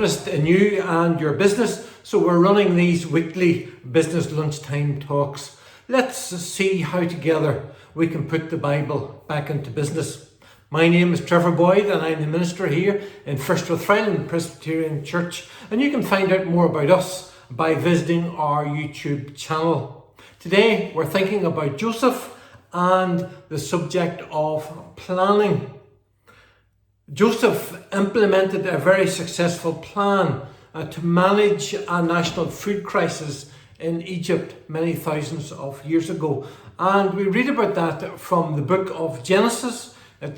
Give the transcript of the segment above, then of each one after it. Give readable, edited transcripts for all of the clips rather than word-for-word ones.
interest in you and your business, so we're running these weekly business lunchtime talks. Let's see how together we can put the Bible back into business. My name is Trevor Boyd and I'm the minister here in Rathfriland, Presbyterian Church, and you can find out more about us by visiting our YouTube channel. Today we're thinking about Joseph and the subject of planning. Joseph implemented a very successful plan to manage a national food crisis in Egypt many thousands of years ago. And we read about that from the book of Genesis,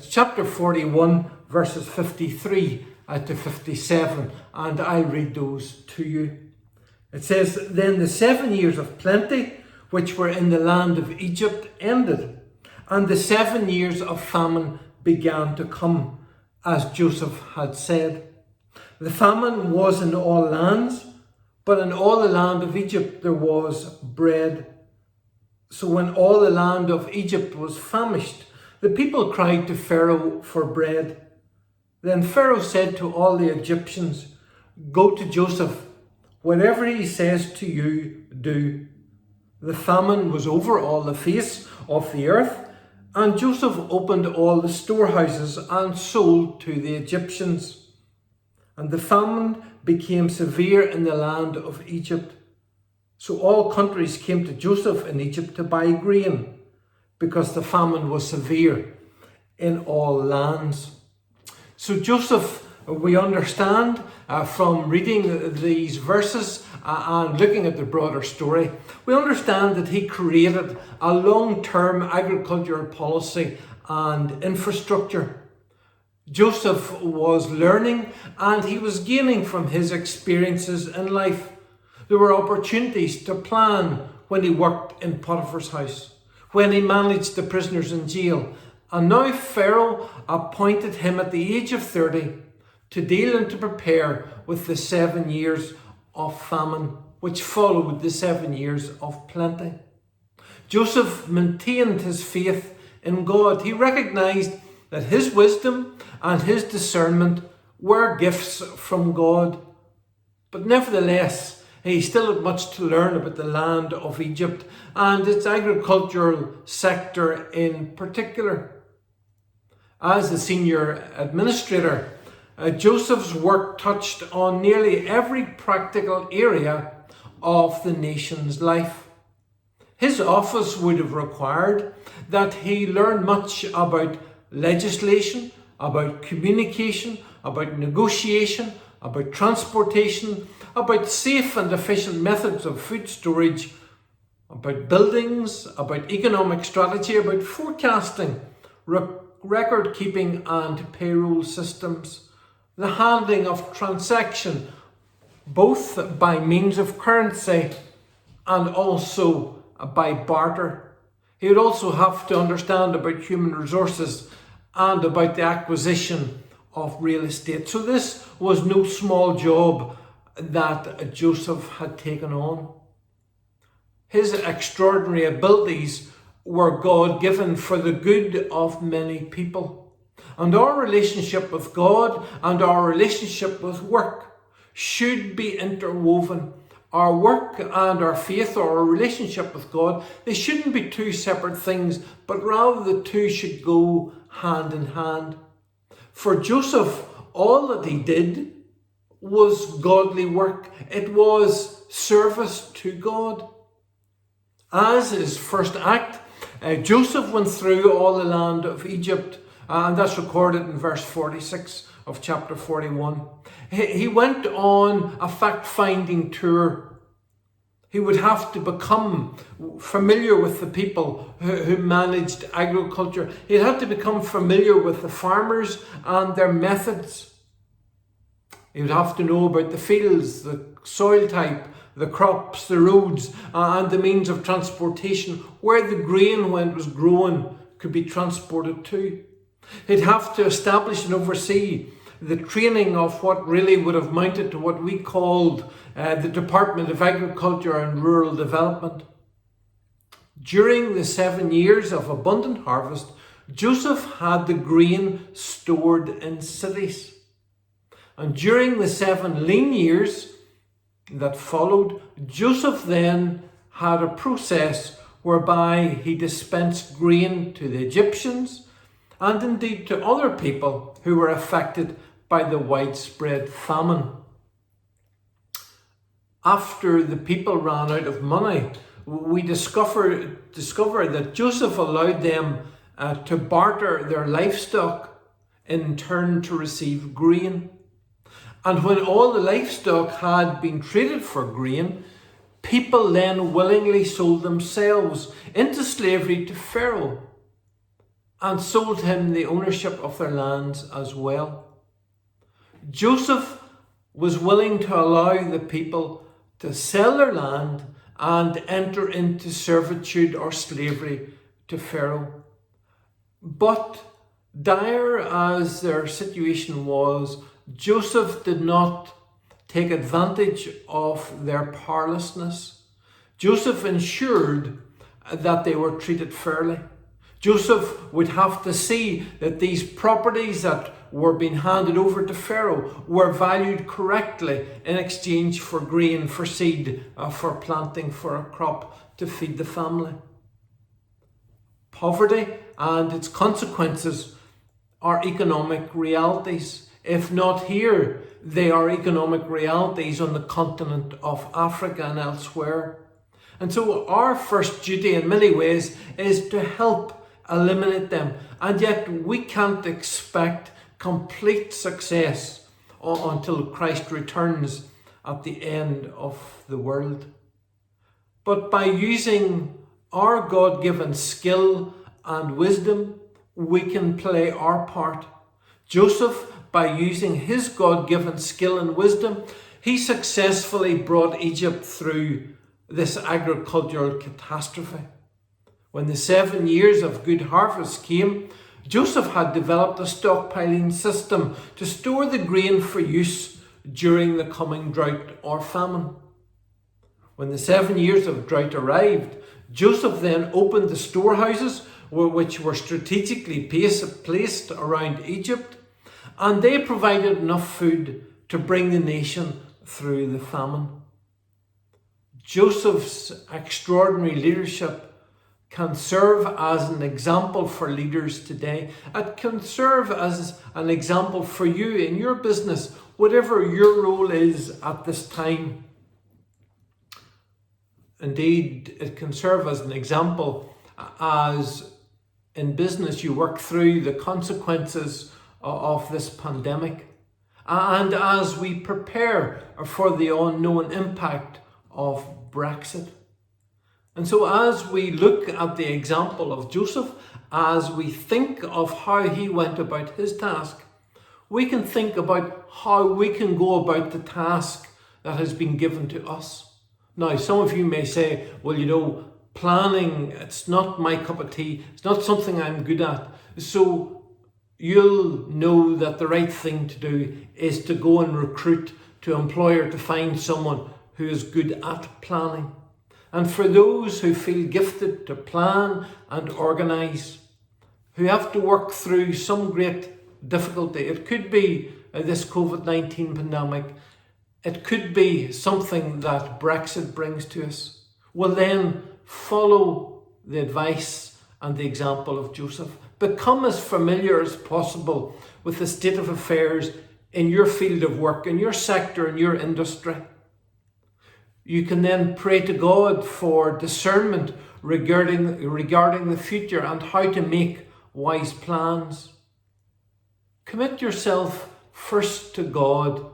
chapter 41, verses 53 to 57. And I'll read those to you. It says, "Then the 7 years of plenty, which were in the land of Egypt, ended, and the 7 years of famine began to come, as Joseph had said. The famine was in all lands, but in all the land of Egypt there was bread. So when all the land of Egypt was famished, the people cried to Pharaoh for bread. Then Pharaoh said to all the Egyptians, 'Go to Joseph. Whatever he says to you, do.' The famine was over all the face of the earth, and Joseph opened all the storehouses and sold to the Egyptians. And the famine became severe in the land of Egypt. So all countries came to Joseph in Egypt to buy grain, because the famine was severe in all lands." So Joseph, we understand from reading these verses and looking at the broader story, we understand that he created a long-term agricultural policy and infrastructure. Joseph was learning and he was gaining from his experiences in life. There were opportunities to plan when he worked in Potiphar's house, when he managed the prisoners in jail, and now Pharaoh appointed him at the age of 30 to deal and to prepare with the 7 years of famine, which followed the 7 years of plenty. Joseph maintained his faith in God. He recognized that his wisdom and his discernment were gifts from God. But nevertheless, he still had much to learn about the land of Egypt and its agricultural sector in particular. As the senior administrator, Joseph's work touched on nearly every practical area of the nation's life. His office would have required that he learn much about legislation, about communication, about negotiation, about transportation, about safe and efficient methods of food storage, about buildings, about economic strategy, about forecasting, record keeping and payroll systems, the handling of transaction, both by means of currency and also by barter. He would also have to understand about human resources and about the acquisition of real estate. So this was no small job that Joseph had taken on. His extraordinary abilities were God-given for the good of many people. And our relationship with God and our relationship with work should be interwoven. Our work and our faith, or our relationship with God, they shouldn't be two separate things, but rather the two should go hand in hand. For Joseph, all that he did was godly work. It was service to God. As his first act, Joseph went through all the land of Egypt, and that's recorded in verse 46 of chapter 41. He went on a fact-finding tour. He would have to become familiar with the people who managed agriculture. He'd have to become familiar with the farmers and their methods. He would have to know about the fields, the soil type, the crops, the roads, and the means of transportation, where the grain, when it was grown, could be transported to. He'd have to establish and oversee the training of what really would have amounted to what we called the Department of Agriculture and Rural Development. During the 7 years of abundant harvest, Joseph had the grain stored in cities. And during the 7 lean years that followed, Joseph then had a process whereby he dispensed grain to the Egyptians and indeed to other people who were affected by the widespread famine. After the people ran out of money, we discover that Joseph allowed them to barter their livestock in turn to receive grain. And when all the livestock had been traded for grain, people then willingly sold themselves into slavery to Pharaoh and sold him the ownership of their lands as well. Joseph was willing to allow the people to sell their land and enter into servitude or slavery to Pharaoh. But dire as their situation was, Joseph did not take advantage of their powerlessness. Joseph ensured that they were treated fairly. Joseph would have to see that these properties that were being handed over to Pharaoh were valued correctly in exchange for grain, for seed, for planting, for a crop to feed the family. Poverty and its consequences are economic realities. If not here, they are economic realities on the continent of Africa and elsewhere. And so our first duty in many ways is to help eliminate them. And yet we can't expect complete success until Christ returns at the end of the world. But by using our God-given skill and wisdom, we can play our part. Joseph, by using his God-given skill and wisdom, he successfully brought Egypt through this agricultural catastrophe. When the 7 years of good harvest came, Joseph had developed a stockpiling system to store the grain for use during the coming drought or famine. When the 7 years of drought arrived, Joseph then opened the storehouses which were strategically placed around Egypt, and they provided enough food to bring the nation through the famine. Joseph's extraordinary leadership can serve as an example for leaders today. It can serve as an example for you in your business, whatever your role is at this time. Indeed, it can serve as an example as in business you work through the consequences of this pandemic, and as we prepare for the unknown impact of Brexit. And so as we look at the example of Joseph, as we think of how he went about his task, we can think about how we can go about the task that has been given to us. Now, some of you may say, well, planning, it's not my cup of tea. It's not something I'm good at. So you'll know that the right thing to do is to go and recruit to employer to find someone who is good at planning. And for those who feel gifted to plan and organise, who have to work through some great difficulty, it could be this COVID-19 pandemic, it could be something that Brexit brings to us, well then follow the advice and the example of Joseph. Become as familiar as possible with the state of affairs in your field of work, in your sector, in your industry. You can then pray to God for discernment regarding the future and how to make wise plans. Commit yourself first to God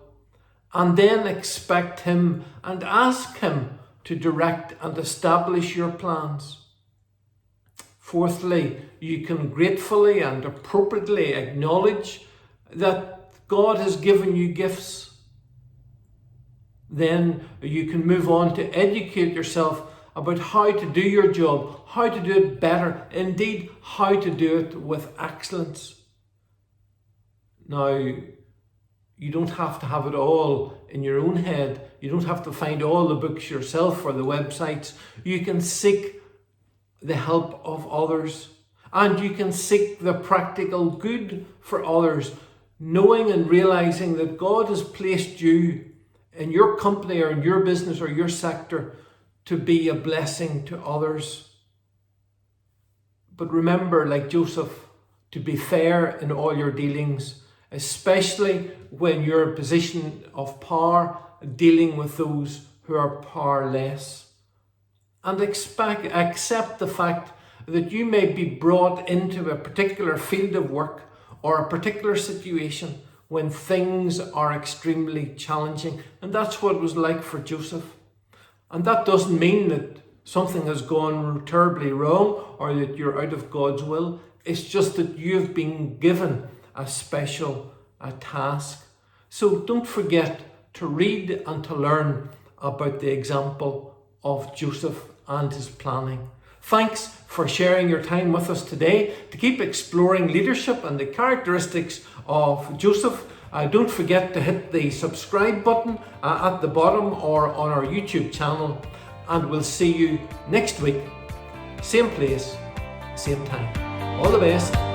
and then expect Him and ask Him to direct and establish your plans. Fourthly, you can gratefully and appropriately acknowledge that God has given you gifts. Then you can move on to educate yourself about how to do your job, how to do it better, indeed how to do it with excellence. Now, you don't have to have it all in your own head. You don't have to find all the books yourself or the websites. You can seek the help of others, and you can seek the practical good for others, knowing and realizing that God has placed you in your company or in your business or your sector to be a blessing to others. But remember, like Joseph, to be fair in all your dealings, especially when you're in a position of power, dealing with those who are powerless. And accept the fact that you may be brought into a particular field of work or a particular situation when things are extremely challenging. And that's what it was like for Joseph. And that doesn't mean that something has gone terribly wrong or that you're out of God's will. It's just that you've been given a special task. So don't forget to read and to learn about the example of Joseph and his planning. Thanks for sharing your time with us today to keep exploring leadership and the characteristics of Joseph. Don't forget to hit the subscribe button at the bottom or on our YouTube channel. And we'll see you next week. Same place, same time. All the best.